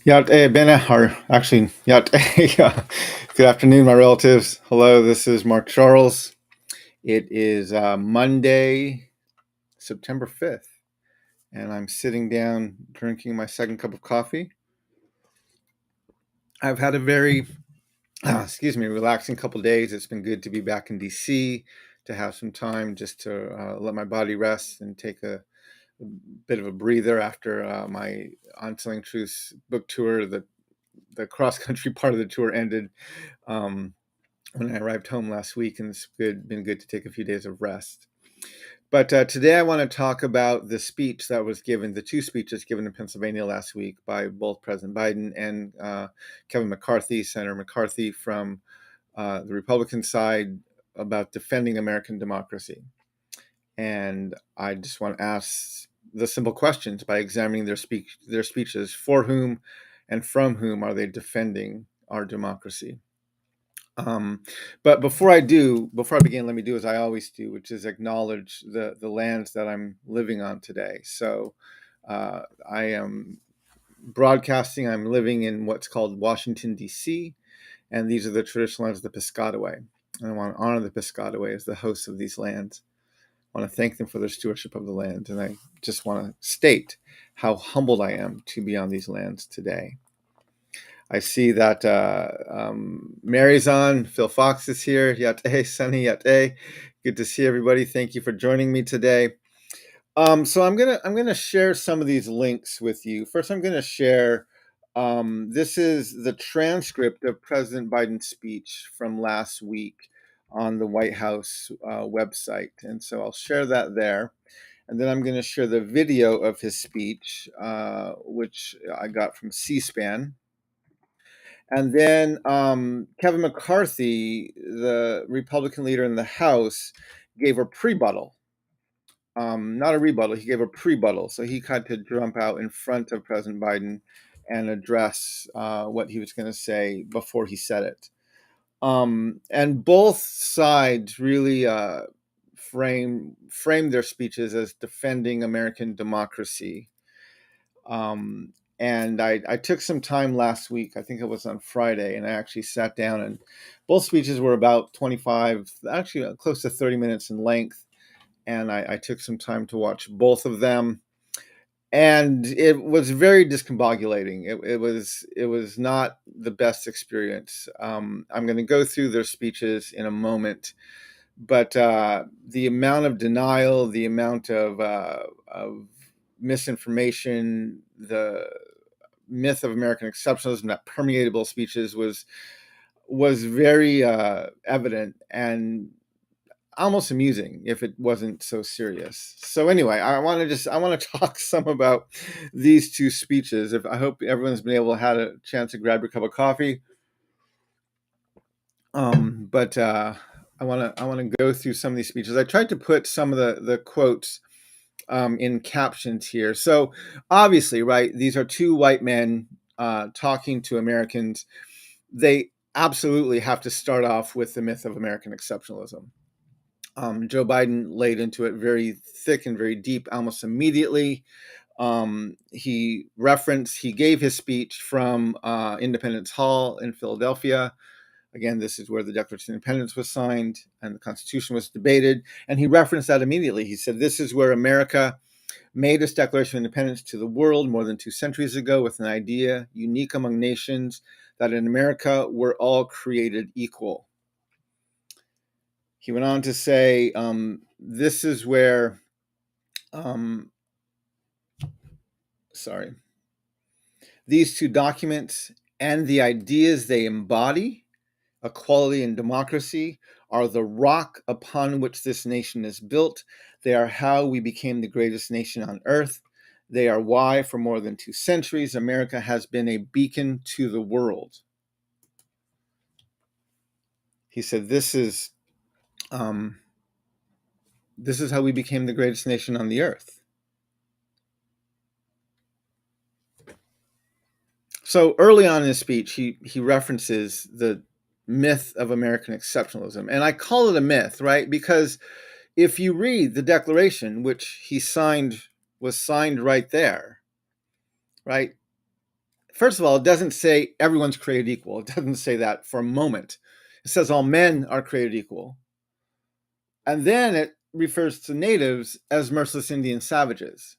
Or actually, good afternoon, my relatives. Hello, this is Mark Charles. It is Monday, September 5th, and I'm sitting down drinking my second cup of coffee. I've had a very, relaxing couple days. It's been good to be back in DC, to have some time just to let my body rest and take a bit of a breather after my On Telling Truth's book tour. The cross country part of the tour ended when I arrived home last week, and been good to take a few days of rest. But today I want to talk about the speech that was given, the two speeches given in Pennsylvania last week by both President Biden and Kevin McCarthy, Senator McCarthy from the Republican side, about defending American democracy. And I just want to ask the simple questions by examining their speeches. For whom and from whom are they defending our democracy? But before I begin, let me do as I always do, which is acknowledge the lands that I'm living on today. So I am broadcasting. I'm living in what's called Washington, D.C., and these are the traditional lands of the Piscataway. And I want to honor the Piscataway as the hosts of these lands. I want to thank them for their stewardship of the land. And I just want to state how humbled I am to be on these lands today. I see that Mary's on. Phil Fox is here. Yate, Sunny, yate. Good to see everybody. Thank you for joining me today. So I'm gonna share some of these links with you. First, I'm gonna share. This is the transcript of President Biden's speech from last week on the White House website, and so I'll share that there. And then I'm going to share the video of his speech, which I got from C-SPAN. And then Kevin McCarthy, the Republican leader in the House, gave a prebuttal. Not a rebuttal, he gave a prebuttal. So he had to jump out in front of President Biden and address what he was going to say before he said it. And both sides really frame their speeches as defending American democracy. And I took some time last week, I think it was on Friday, and I actually sat down, and both speeches were about 25, actually close to 30 minutes in length. And I took some time to watch both of them. And it was very discombobulating. It was not the best experience. I'm going to go through their speeches in a moment, but the amount of denial, the amount of misinformation, the myth of American exceptionalism that permeated both speeches was very evident and almost amusing if it wasn't so serious. So anyway, I want to talk some about these two speeches. I hope everyone's been able to have a chance to grab your cup of coffee. But I want to go through some of these speeches. I tried to put some of the quotes in captions here. So obviously, right, these are two white men talking to Americans. They absolutely have to start off with the myth of American exceptionalism. Joe Biden laid into it very thick and very deep almost immediately. He gave his speech from Independence Hall in Philadelphia. Again, this is where the Declaration of Independence was signed and the Constitution was debated. And he referenced that immediately. He said, "This is where America made its Declaration of Independence to the world more than 2 centuries ago with an idea unique among nations that in America we're all created equal." He went on to say, this is where, these two documents and the ideas they embody, equality and democracy, are the rock upon which this nation is built. They are how we became the greatest nation on earth. They are why, for more than 2 centuries, America has been a beacon to the world. He said, this is how we became the greatest nation on the earth. So early on in his speech, he references the myth of American exceptionalism. And I call it a myth, right? Because if you read the Declaration, which was signed right there, right? First of all, it doesn't say everyone's created equal. It doesn't say that for a moment. It says all men are created equal. And then it refers to natives as merciless Indian savages.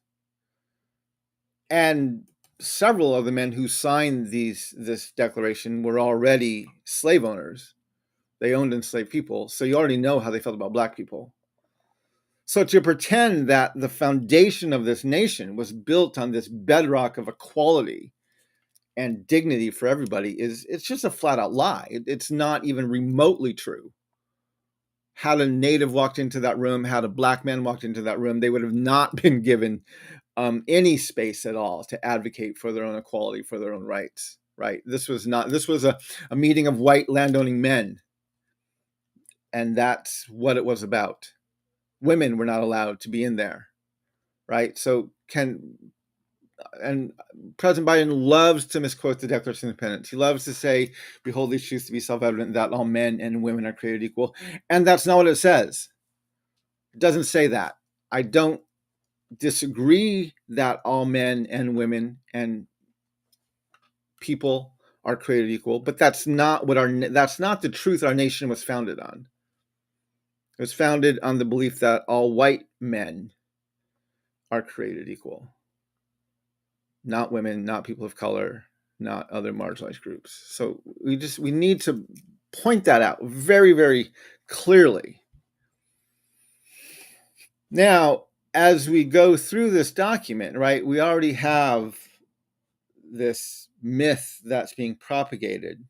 And several of the men who signed this declaration were already slave owners. They owned enslaved people. So you already know how they felt about black people. So to pretend that the foundation of this nation was built on this bedrock of equality and dignity for everybody it's just a flat out lie. It's not even remotely true. Had a native walked into that room, had a black man walked into that room, they would have not been given any space at all to advocate for their own equality, for their own rights, right? This was a meeting of white landowning men. And that's what it was about. Women were not allowed to be in there, right? So and President Biden loves to misquote the Declaration of Independence. He loves to say, behold, these truths to be self-evident, that all men and women are created equal. And that's not what it says. It doesn't say that. I don't disagree that all men and women and people are created equal, but that's not the truth our nation was founded on. It was founded on the belief that all white men are created equal. Not women, not people of color, not other marginalized groups. So we need to point that out very, very clearly. Now, as we go through this document, right, we already have this myth that's being propagated.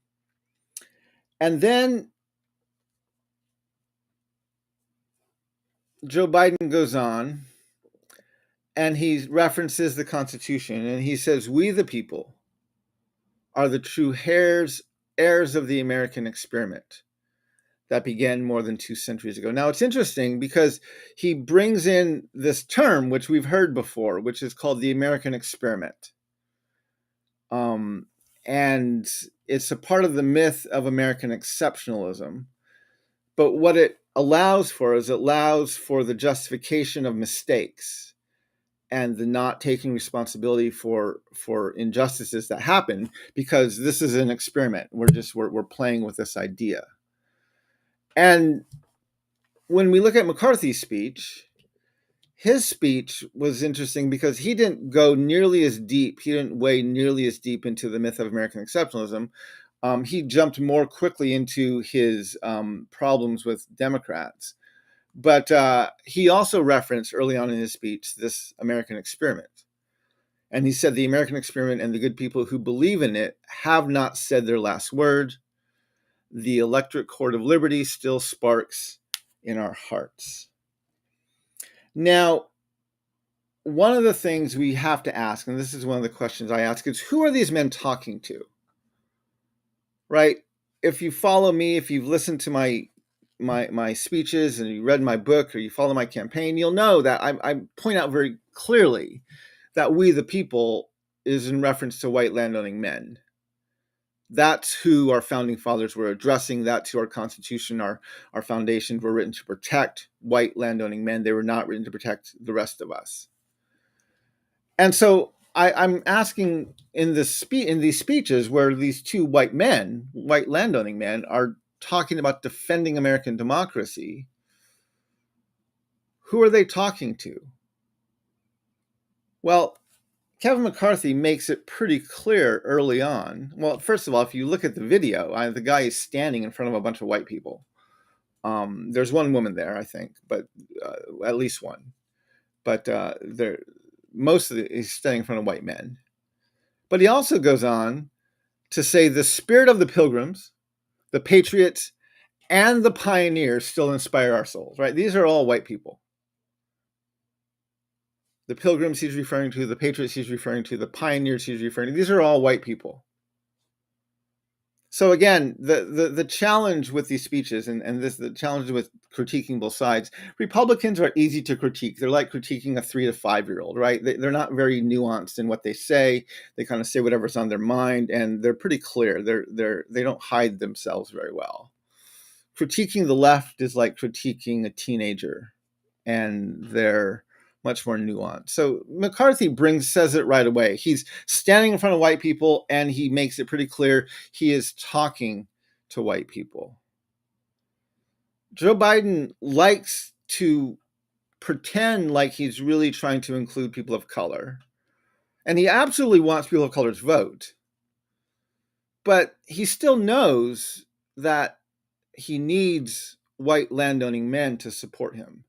And then Joe Biden goes on and he references the Constitution and he says, we the people are the true heirs of the American experiment that began more than 2 centuries ago. Now, it's interesting because he brings in this term, which we've heard before, which is called the American experiment. And it's a part of the myth of American exceptionalism. But what it allows for is the justification of mistakes and the not taking responsibility for injustices that happen, because this is an experiment. We're playing with this idea. And when we look at McCarthy's speech, his speech was interesting because he didn't go nearly as deep. He didn't wade nearly as deep into the myth of American exceptionalism. He jumped more quickly into his problems with Democrats. But he also referenced early on in his speech this American experiment. And he said the American experiment and the good people who believe in it have not said their last word. The electric cord of liberty still sparks in our hearts. Now, one of the things we have to ask, and this is one of the questions I ask, is who are these men talking to? Right? If you follow me, if you've listened to my speeches and you read my book or you follow my campaign, you'll know that I point out very clearly that we the people is in reference to white landowning men. That's who our founding fathers were addressing. That's who our Constitution, our foundations were written to protect, white landowning men. They were not written to protect the rest of us. And so I'm asking in these speeches where these two white landowning men, are talking about defending American democracy, who are they talking to? Well, Kevin McCarthy makes it pretty clear early on. Well, first of all, if you look at the video, the guy is standing in front of a bunch of white people. There's one woman there, I think, but at least one. But he's standing in front of white men. But he also goes on to say the spirit of the Pilgrims, the Patriots, and the pioneers still inspire our souls, right? These are all white people. The Pilgrims he's referring to, the Patriots he's referring to, the pioneers he's referring to, these are all white people. So again, the challenge with these speeches and the challenge with critiquing both sides, Republicans are easy to critique. They're like critiquing a 3 to 5-year-old, right? They're not very nuanced in what they say. They kind of say whatever's on their mind, and they're pretty clear. They don't hide themselves very well. Critiquing the left is like critiquing a teenager and their much more nuanced. So McCarthy says it right away. He's standing in front of white people and he makes it pretty clear he is talking to white people. Joe Biden likes to pretend like he's really trying to include people of color. And he absolutely wants people of color to vote. But he still knows that he needs white landowning men to support him.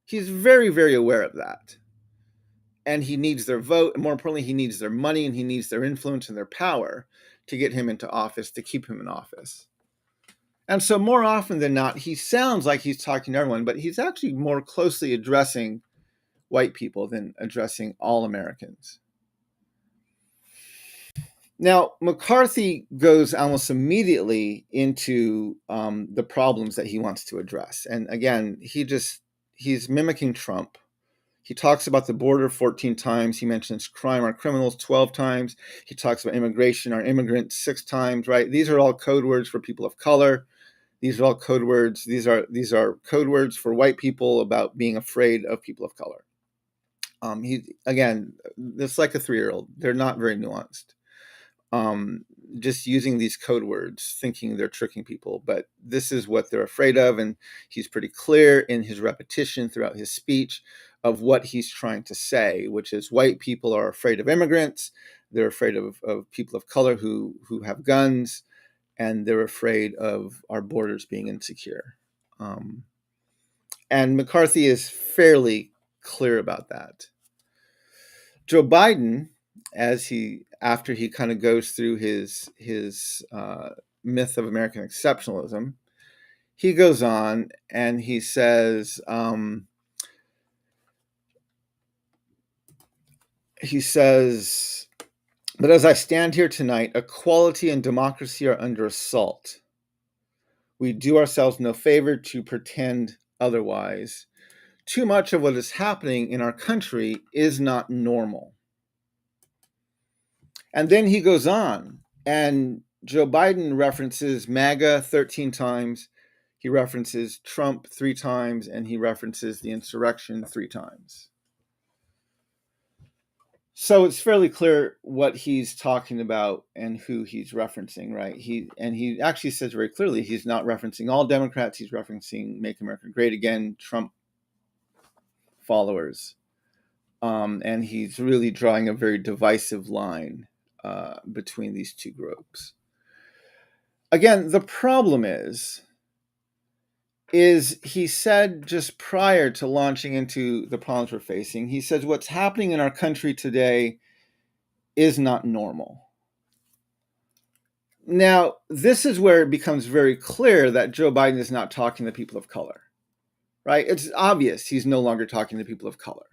He's very, very aware of that. And he needs their vote. And more importantly, he needs their money and he needs their influence and their power to get him into office, to keep him in office. And so more often than not, he sounds like he's talking to everyone, but he's actually more closely addressing white people than addressing all Americans. Now, McCarthy goes almost immediately into the problems that he wants to address. And again, he's mimicking Trump. He talks about the border 14 times. He mentions crime, our criminals 12 times. He talks about immigration, our immigrants 6 times, right? These are all code words for people of color. These are all code words. These are code words for white people about being afraid of people of color. It's like a 3-year-old. They're not very nuanced. Just using these code words, thinking they're tricking people, but this is what they're afraid of. And he's pretty clear in his repetition throughout his speech of what he's trying to say, which is white people are afraid of immigrants. They're afraid of people of color who have guns, and they're afraid of our borders being insecure. And McCarthy is fairly clear about that. Joe Biden, after he kind of goes through his myth of American exceptionalism, he goes on and he says, but as I stand here tonight, equality and democracy are under assault. We do ourselves no favor to pretend otherwise. Too much of what is happening in our country is not normal. And then he goes on, and Joe Biden references MAGA 13 times. He references Trump 3 times, and he references the insurrection 3 times. So it's fairly clear what he's talking about and who he's referencing, right? He actually says very clearly he's not referencing all Democrats. He's referencing Make America Great Again, Trump followers. And he's really drawing a very divisive line between these two groups. Again, the problem is he said just prior to launching into the problems we're facing, he says what's happening in our country today is not normal. Now, this is where it becomes very clear that Joe Biden is not talking to people of color, right? It's obvious he's no longer talking to people of color.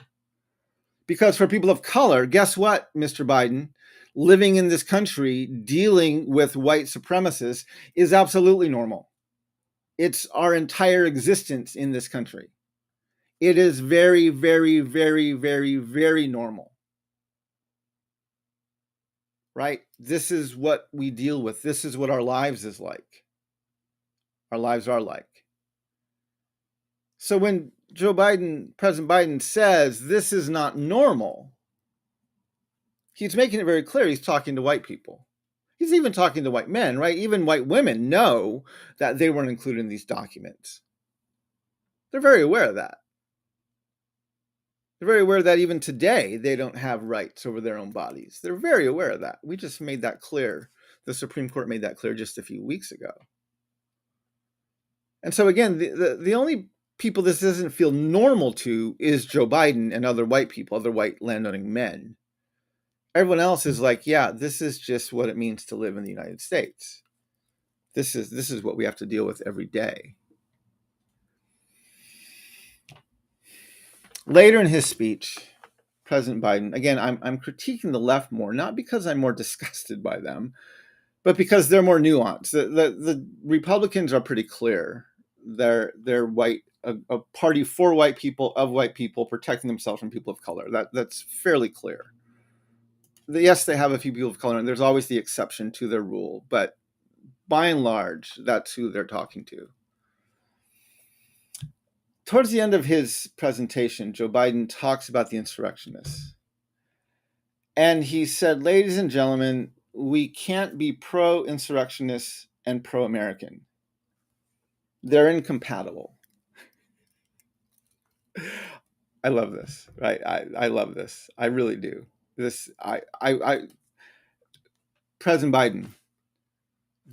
Because for people of color, guess what, Mr. Biden? Living in this country, dealing with white supremacists is absolutely normal. It's our entire existence in this country. It is very, very, very, very, very normal. Right? This is what we deal with. This is what our lives is like. Our lives are like. So when President Biden says this is not normal, he's making it very clear he's talking to white people. He's even talking to white men, right? Even white women know that they weren't included in these documents. They're very aware of that. They're very aware that even today, they don't have rights over their own bodies. They're very aware of that. We just made that clear. The Supreme Court made that clear just a few weeks ago. And so again, the only people this doesn't feel normal to is Joe Biden and other white people, other white landowning men. Everyone else is like, yeah, this is just what it means to live in the United States. This is what we have to deal with every day. Later in his speech, President Biden, again, I'm critiquing the left more, not because I'm more disgusted by them, but because they're more nuanced. The Republicans are pretty clear. They're white, a party for white people, of white people, protecting themselves from people of color. That's fairly clear. Yes, they have a few people of color, and there's always the exception to their rule, but by and large, that's who they're talking to. Towards the end of his presentation, Joe Biden talks about the insurrectionists. And he said, ladies and gentlemen, we can't be pro-insurrectionists and pro-American. They're incompatible. I love this, right? I love this. I really do. President Biden,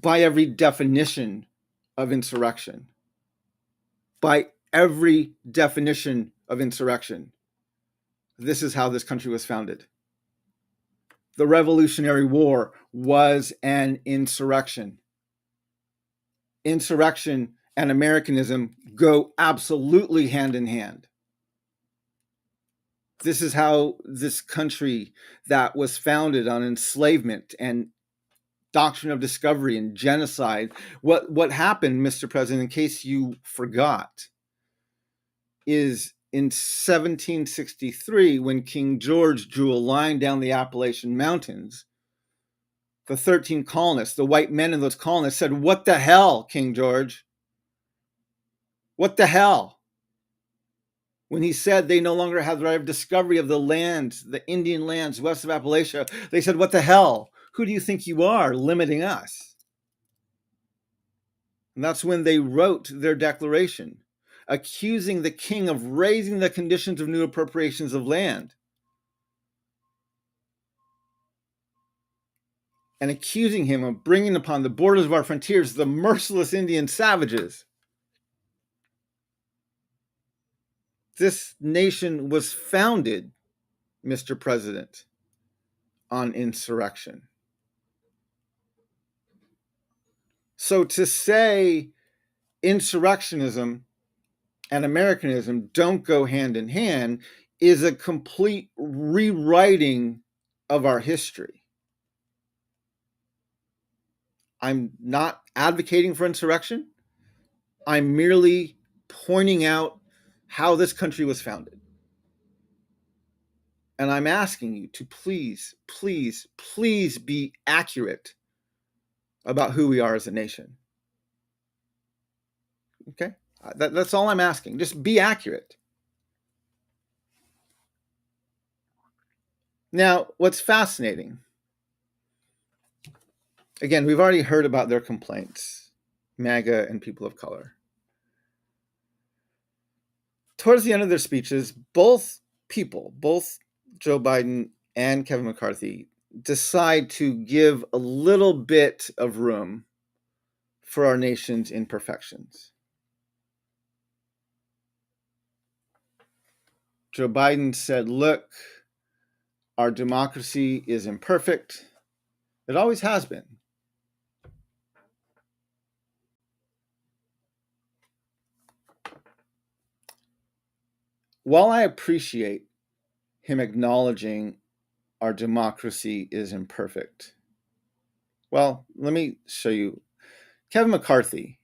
by every definition of insurrection, this is how this country was founded. The Revolutionary War was an insurrection. Insurrection and Americanism go absolutely hand in hand. This is how this country that was founded on enslavement and doctrine of discovery and genocide. What happened, Mr. President, in case you forgot, is in 1763, when King George drew a line down the Appalachian Mountains, the 13 colonists, the white men in those colonists said, "What the hell, King George? What the hell?" When he said they no longer had the right of discovery of the lands, the Indian lands west of Appalachia, they said, "What the hell? Who do you think you are, limiting us?" And that's when they wrote their declaration, accusing the king of raising the conditions of new appropriations of land and accusing him of bringing upon the borders of our frontiers the merciless Indian savages. This nation was founded, Mr. President, on insurrection. So to say insurrectionism and Americanism don't go hand in hand is a complete rewriting of our history. I'm not advocating for insurrection. I'm merely pointing out how this country was founded. And I'm asking you to please, please, please be accurate about who we are as a nation. Okay? That's all I'm asking. Just be accurate. Now, what's fascinating, again, we've already heard about their complaints, MAGA and people of color. Towards the end of their speeches, both Joe Biden and Kevin McCarthy, decide to give a little bit of room for our nation's imperfections. Joe Biden said, look, our democracy is imperfect. It always has been. While I appreciate him acknowledging our democracy is imperfect, well, let me show you. Kevin McCarthy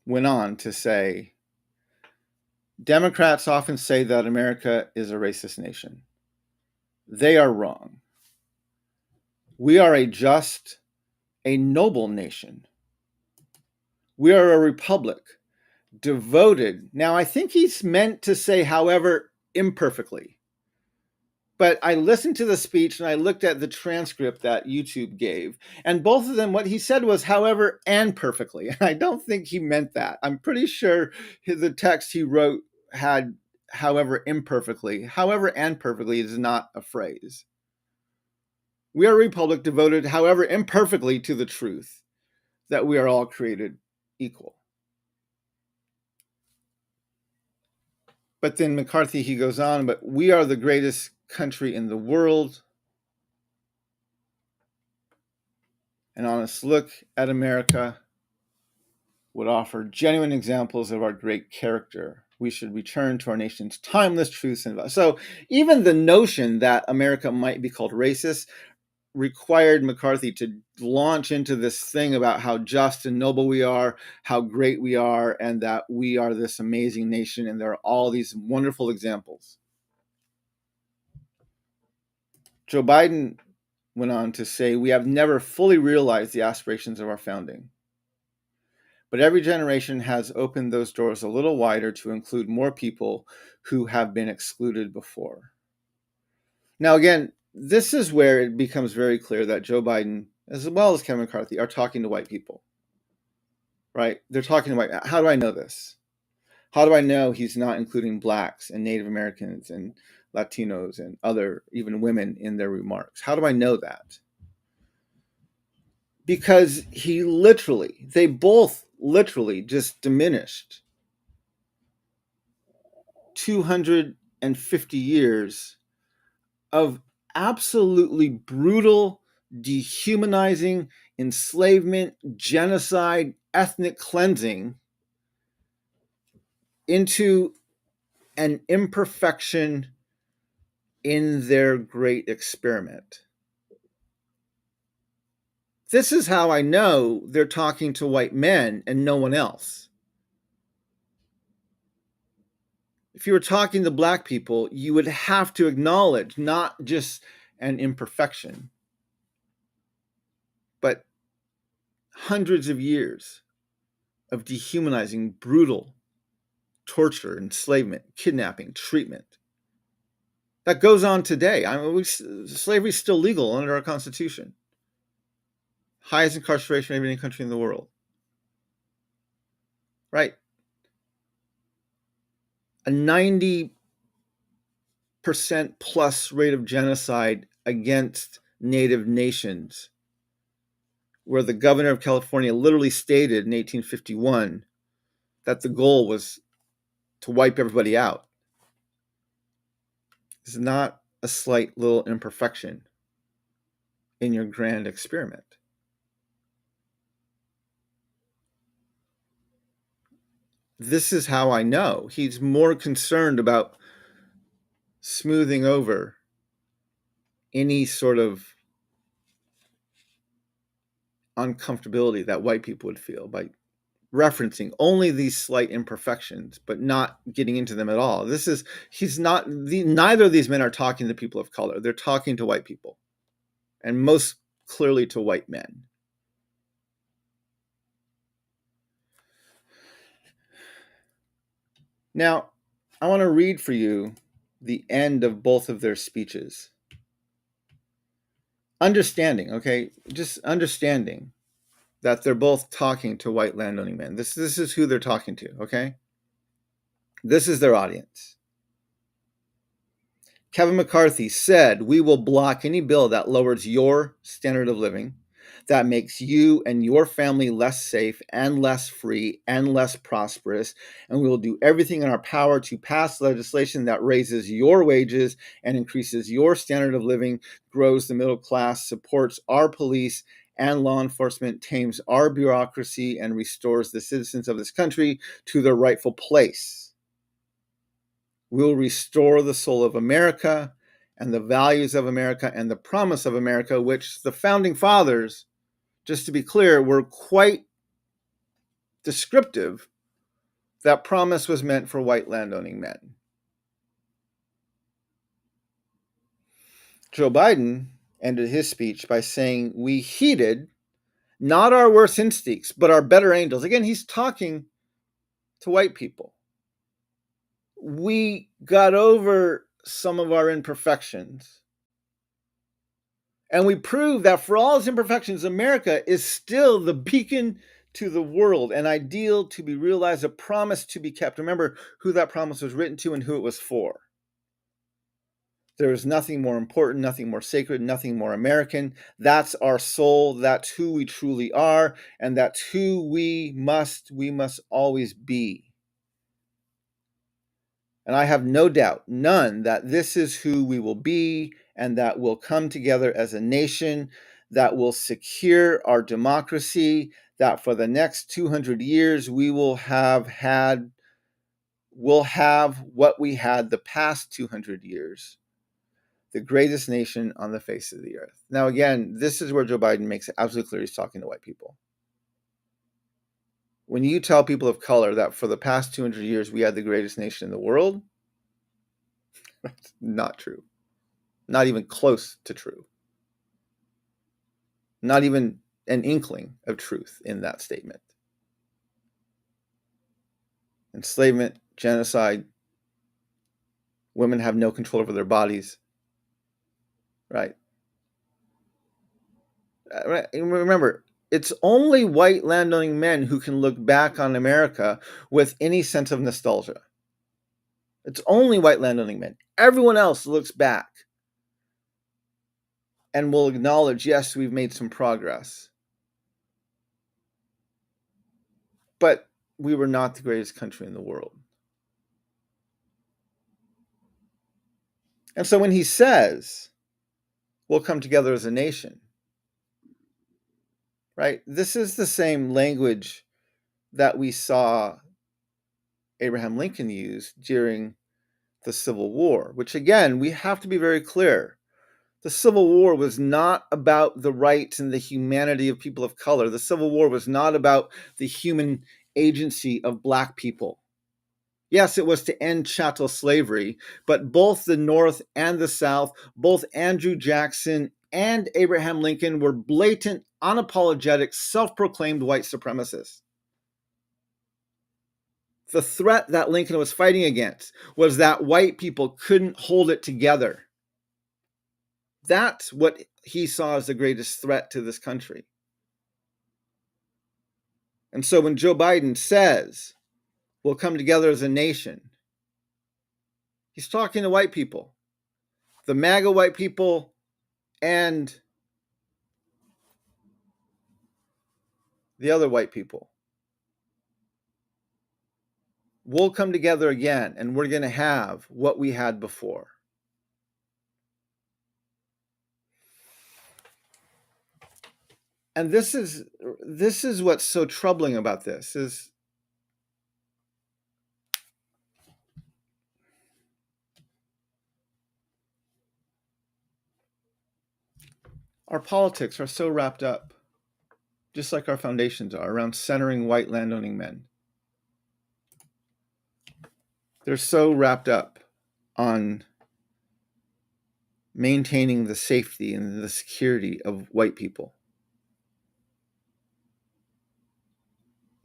went on to say, Democrats often say that America is a racist nation. They are wrong. We are a just, a noble nation. We are a republic, devoted. Now, I think he's meant to say, however, imperfectly. But I listened to the speech and I looked at the transcript that YouTube gave. And both of them, what he said was, however, and perfectly. And I don't think he meant that. I'm pretty sure the text he wrote had, however, imperfectly. However, and perfectly is not a phrase. We are a republic devoted, however, imperfectly to the truth that we are all created equal. But then McCarthy, he goes on, but we are the greatest country in the world. An honest look at America would offer genuine examples of our great character. We should return to our nation's timeless truths and values. So even the notion that America might be called racist required McCarthy to launch into this thing about how just and noble we are, how great we are, and that we are this amazing nation, and there are all these wonderful examples. Joe Biden went on to say, we have never fully realized the aspirations of our founding. But every generation has opened those doors a little wider to include more people who have been excluded before. Now, again, this is where it becomes very clear that Joe Biden, as well as Kevin McCarthy, are talking to white people, right? They're talking to white. How do I know this? How do I know he's not including blacks and Native Americans and Latinos and other, even women, in their remarks? How do I know that? Because they both literally just diminished 250 years of absolutely brutal, dehumanizing, enslavement, genocide, ethnic cleansing into an imperfection in their great experiment. This is how I know they're talking to white men and no one else. If you were talking to black people, you would have to acknowledge not just an imperfection, but hundreds of years of dehumanizing, brutal torture, enslavement, kidnapping, treatment. That goes on today. Slavery is still legal under our Constitution. Highest incarceration of any country in the world. Right? A 90% plus rate of genocide against Native nations, where the governor of California literally stated in 1851 that the goal was to wipe everybody out. It's not a slight little imperfection in your grand experiment. This is how I know he's more concerned about smoothing over any sort of uncomfortability that white people would feel by referencing only these slight imperfections, but not getting into them at all. Neither of these men are talking to people of color. They're talking to white people, and most clearly to white men. Now, I want to read for you the end of both of their speeches. Understanding, okay? Just understanding that they're both talking to white landowning men. This is who they're talking to, okay? This is their audience. Kevin McCarthy said, "We will block any bill that lowers your standard of living, that makes you and your family less safe and less free and less prosperous, and we will do everything in our power to pass legislation that raises your wages and increases your standard of living, grows the middle class, supports our police and law enforcement, tames our bureaucracy, and restores the citizens of this country to their rightful place. We'll restore the soul of America and the values of America and the promise of America," which the founding fathers, just to be clear, were quite descriptive. That promise was meant for white landowning men. Joe Biden ended his speech by saying, "We heeded not our worst instincts, but our better angels." Again, he's talking to white people. We got over some of our imperfections. And we proved that for all its imperfections, America is still the beacon to the world, an ideal to be realized, a promise to be kept. Remember who that promise was written to and who it was for. There is nothing more important, nothing more sacred, nothing more American. That's our soul. That's who we truly are. And that's who we must always be. And I have no doubt, none, that this is who we will be, and that we'll come together as a nation that will secure our democracy, that for the next 200 years we'll have what we had the past 200 years, the greatest nation on the face of the earth. Now, again, this is where Joe Biden makes it absolutely clear he's talking to white people. When you tell people of color that for the past 200 years we had the greatest nation in the world, that's not true. Not even close to true. Not even an inkling of truth in that statement. enslavement, genocide. Women have no control over their bodies, right? Remember, it's only white landowning men who can look back on America with any sense of nostalgia. It's only white landowning men. Everyone else looks back and will acknowledge, yes, we've made some progress. But we were not the greatest country in the world. And so when he says, we'll come together as a nation, right? This is the same language that we saw Abraham Lincoln use during the Civil War, which again, we have to be very clear. The Civil War was not about the rights and the humanity of people of color. The Civil War was not about the human agency of Black people. Yes, it was to end chattel slavery, but both the North and the South, both Andrew Jackson and Abraham Lincoln were blatant, unapologetic, self-proclaimed white supremacists. The threat that Lincoln was fighting against was that white people couldn't hold it together. That's what he saw as the greatest threat to this country. And so when Joe Biden says, we'll come together as a nation, he's talking to white people, the MAGA white people and the other white people. We'll come together again and we're going to have what we had before. And this is what's so troubling about this is our politics are so wrapped up, just like our foundations are, around centering white landowning men. They're so wrapped up on maintaining the safety and the security of white people.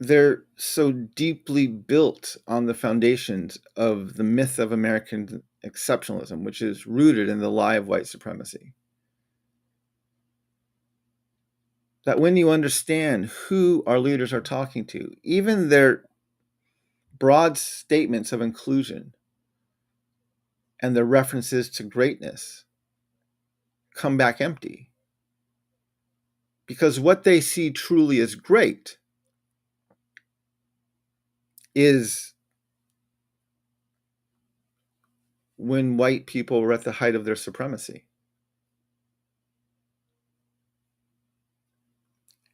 They're so deeply built on the foundations of the myth of American exceptionalism, which is rooted in the lie of white supremacy. That when you understand who our leaders are talking to, even their broad statements of inclusion and their references to greatness come back empty. Because what they see truly as great is when white people were at the height of their supremacy.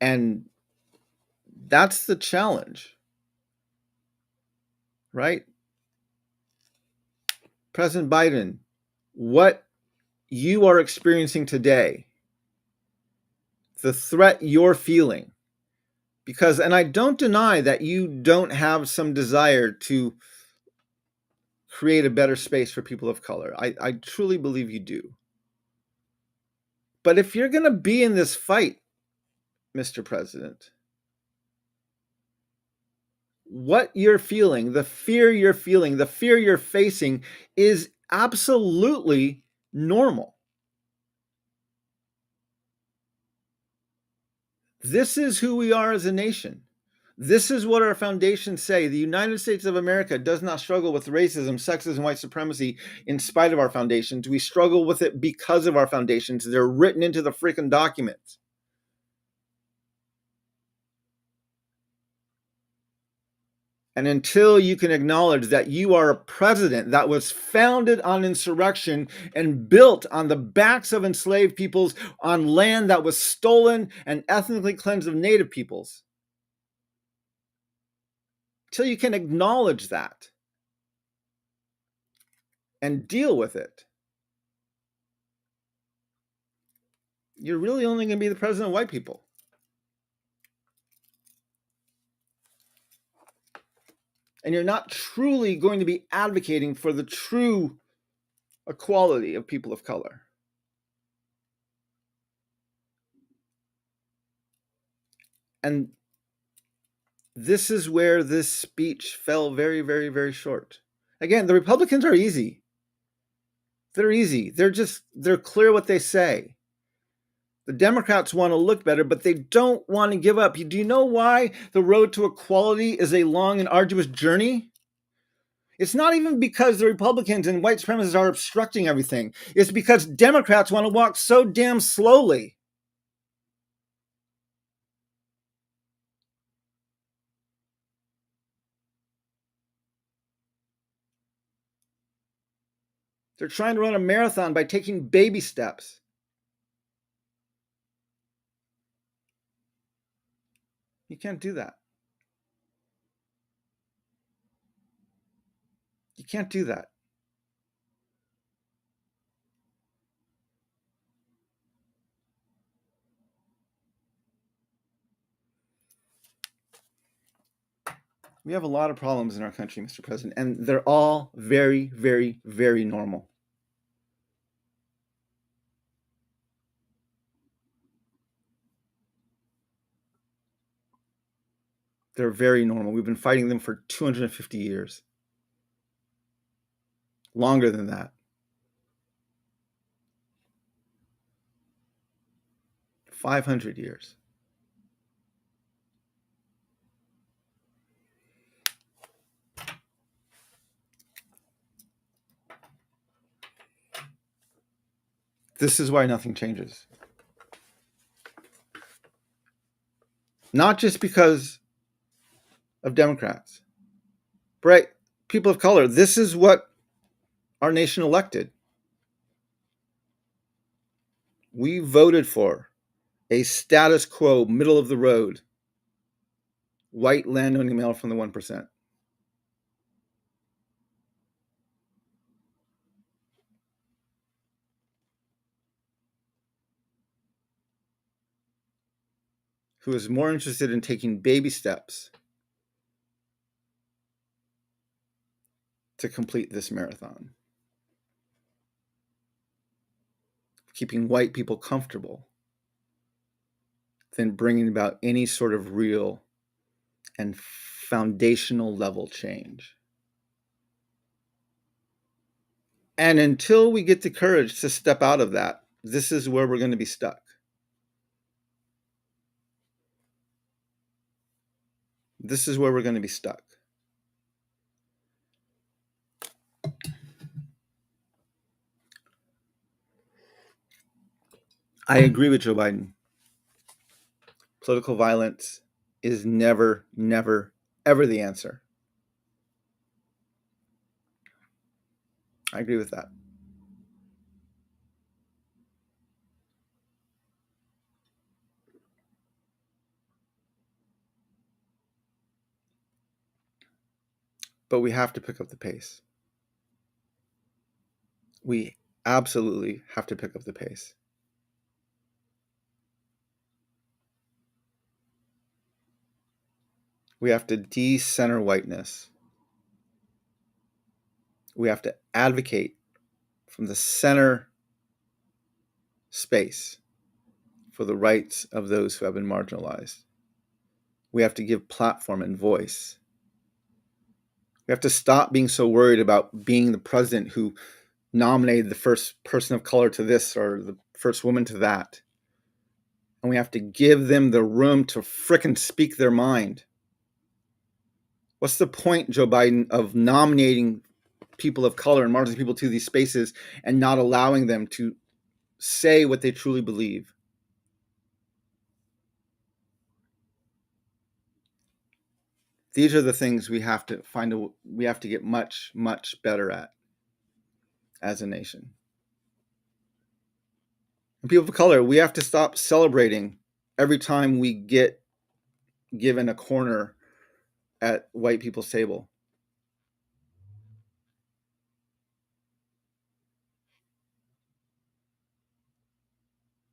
And that's the challenge, right? President Biden, what you are experiencing today, the threat you're feeling, because, and I don't deny that you don't have some desire to create a better space for people of color. I truly believe you do. But if you're going to be in this fight, Mr. President, what you're feeling, the fear you're feeling, the fear you're facing is absolutely normal. This is who we are as a nation. This is what our foundations say. The United States of America does not struggle with racism, sexism, white supremacy in spite of our foundations. We struggle with it because of our foundations. They're written into the freaking documents. And until you can acknowledge that you are a president that was founded on insurrection and built on the backs of enslaved peoples on land that was stolen and ethnically cleansed of native peoples, until you can acknowledge that and deal with it, you're really only going to be the president of white people. And you're not truly going to be advocating for the true equality of people of color. And This is where this speech fell very, very, very short. Again, the Republicans are easy. They're easy. They're clear what they say. The Democrats want to look better, but they don't want to give up. Do you know why the road to equality is a long and arduous journey? It's not even because the Republicans and white supremacists are obstructing everything. It's because Democrats want to walk so damn slowly. They're trying to run a marathon by taking baby steps. You can't do that. You can't do that. We have a lot of problems in our country, Mr. President, and they're all very, very, very normal. They're very normal. We've been fighting them for 250 years. Longer than that. 500 years. This is why nothing changes. Not just because of Democrats, but people of color. This is what our nation elected. We voted for a status quo, middle of the road, white landowning male from the 1%. Who is more interested in taking baby steps to complete this marathon. Keeping white people comfortable than bringing about any sort of real and foundational level change. And until we get the courage to step out of that, this is where we're going to be stuck. This is where we're going to be stuck. I agree with Joe Biden. Political violence is never, never, ever the answer. I agree with that. But we have to pick up the pace. We absolutely have to pick up the pace. We have to de-center whiteness. We have to advocate from the center space for the rights of those who have been marginalized. We have to give platform and voice. We have to stop being so worried about being the president who nominated the first person of color to this or the first woman to that. And we have to give them the room to frickin' speak their mind. What's the point, Joe Biden, of nominating people of color and marginalized people to these spaces and not allowing them to say what they truly believe? These are the things we have to we have to get much, much better at as a nation. And people of color, we have to stop celebrating every time we get given a corner at white people's table.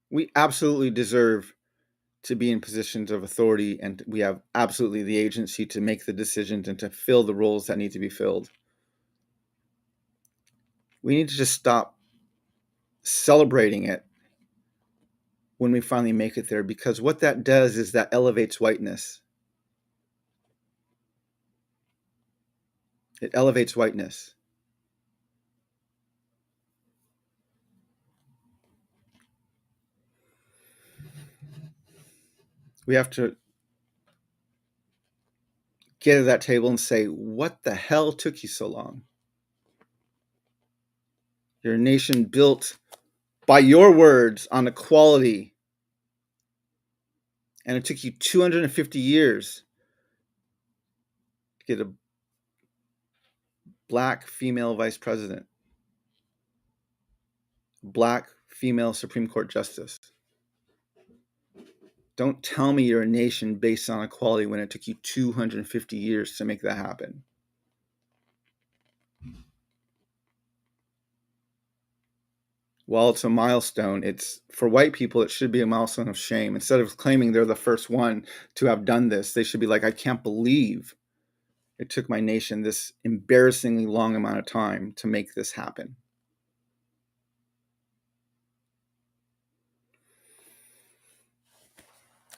We absolutely deserve to be in positions of authority, and we have absolutely the agency to make the decisions and to fill the roles that need to be filled. We need to just stop celebrating it when we finally make it there, because what that does is that elevates whiteness. It elevates whiteness. We have to get at that table and say, what the hell took you so long? You're a nation built by your words on equality, and it took you 250 years to get a black female vice president, black female Supreme Court justice. Don't tell me you're a nation based on equality when it took you 250 years to make that happen. While it's a milestone, it's for white people, it should be a milestone of shame. Instead of claiming they're the first one to have done this, they should be like, I can't believe it took my nation this embarrassingly long amount of time to make this happen.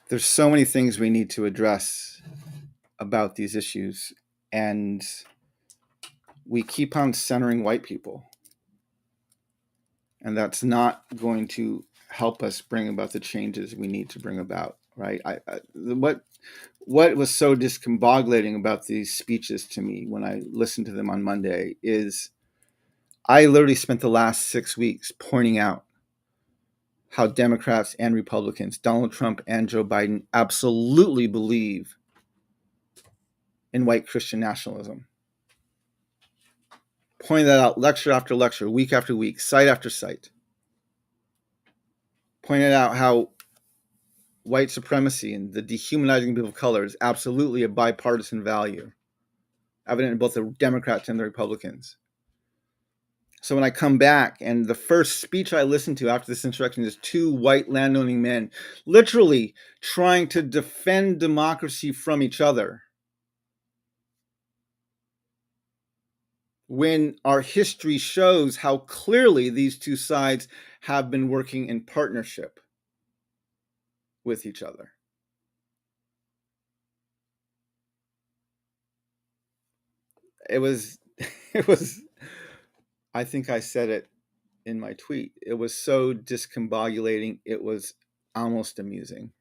There's so many things we need to address about these issues, and we keep on centering white people. And that's not going to help us bring about the changes we need to bring about, right? What was so discombobulating about these speeches to me when I listened to them on Monday is I literally spent the last 6 weeks pointing out how Democrats and Republicans, Donald Trump and Joe Biden, absolutely believe in white Christian nationalism. Pointing that out lecture after lecture, week after week, site after site. Pointed out how white supremacy and the dehumanizing people of color is absolutely a bipartisan value, evident in both the Democrats and the Republicans. So when I come back, and the first speech I listened to after this insurrection is two white landowning men literally trying to defend democracy from each other, when our history shows how clearly these two sides have been working in partnership with each other. It was, I think I said it in my tweet. It was so discombobulating. It was almost amusing.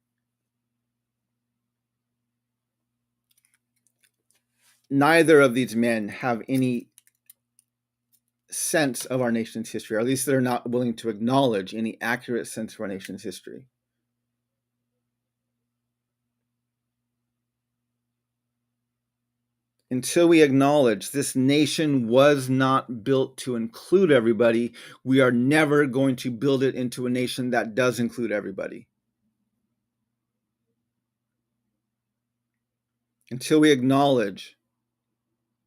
Neither of these men have any sense of our nation's history, or at least they're not willing to acknowledge any accurate sense of our nation's history. Until we acknowledge this nation was not built to include everybody, we are never going to build it into a nation that does include everybody. Until we acknowledge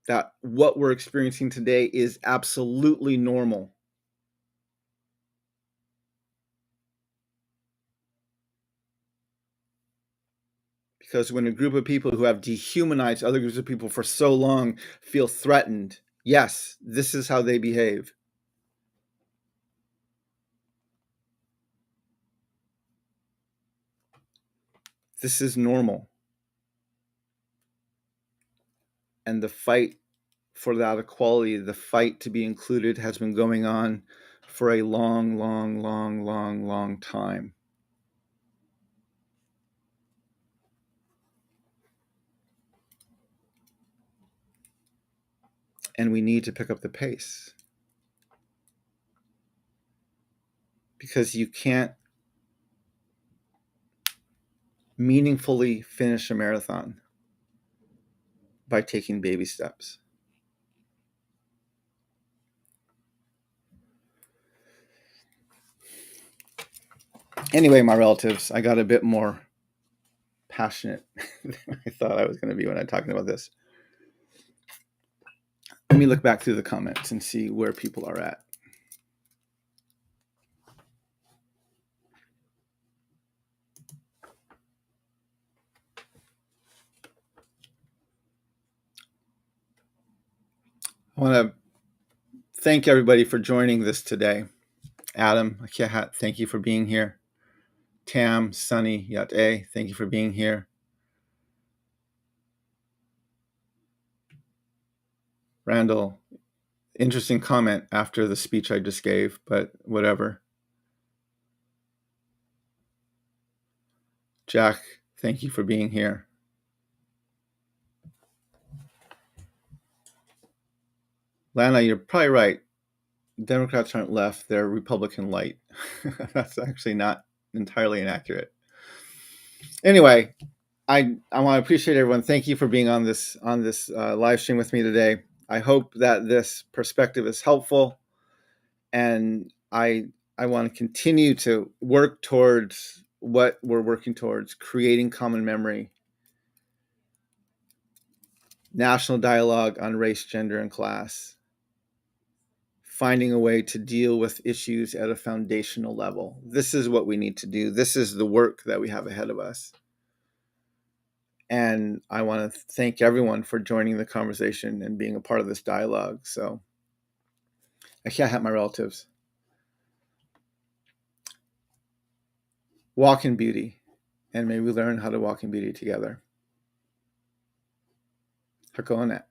that what we're experiencing today is absolutely normal. Because when a group of people who have dehumanized other groups of people for so long feel threatened, yes, this is how they behave. This is normal. And the fight for that equality, the fight to be included, has been going on for a long, long, long, long, long time. And we need to pick up the pace. Because you can't meaningfully finish a marathon by taking baby steps. Anyway, my relatives, I got a bit more passionate than I thought I was going to be when I'm talking about this. Let me look back through the comments and see where people are at. I want to thank everybody for joining this today. Adam, thank you for being here. Tam, Sunny, Yate, thank you for being here. Randall, interesting comment after the speech I just gave, but whatever. Jack, thank you for being here. Lana, you're probably right. Democrats aren't left, they're Republican light. That's actually not entirely inaccurate. Anyway, I want to appreciate everyone. Thank you for being on this live stream with me today. I hope that this perspective is helpful, and I want to continue to work towards what we're working towards: creating common memory, national dialogue on race, gender, and class, finding a way to deal with issues at a foundational level. This is what we need to do. This is the work that we have ahead of us. And I want to thank everyone for joining the conversation and being a part of this dialogue. So I can't help my relatives. Walk in beauty, and may we learn how to walk in beauty together. Hakonet.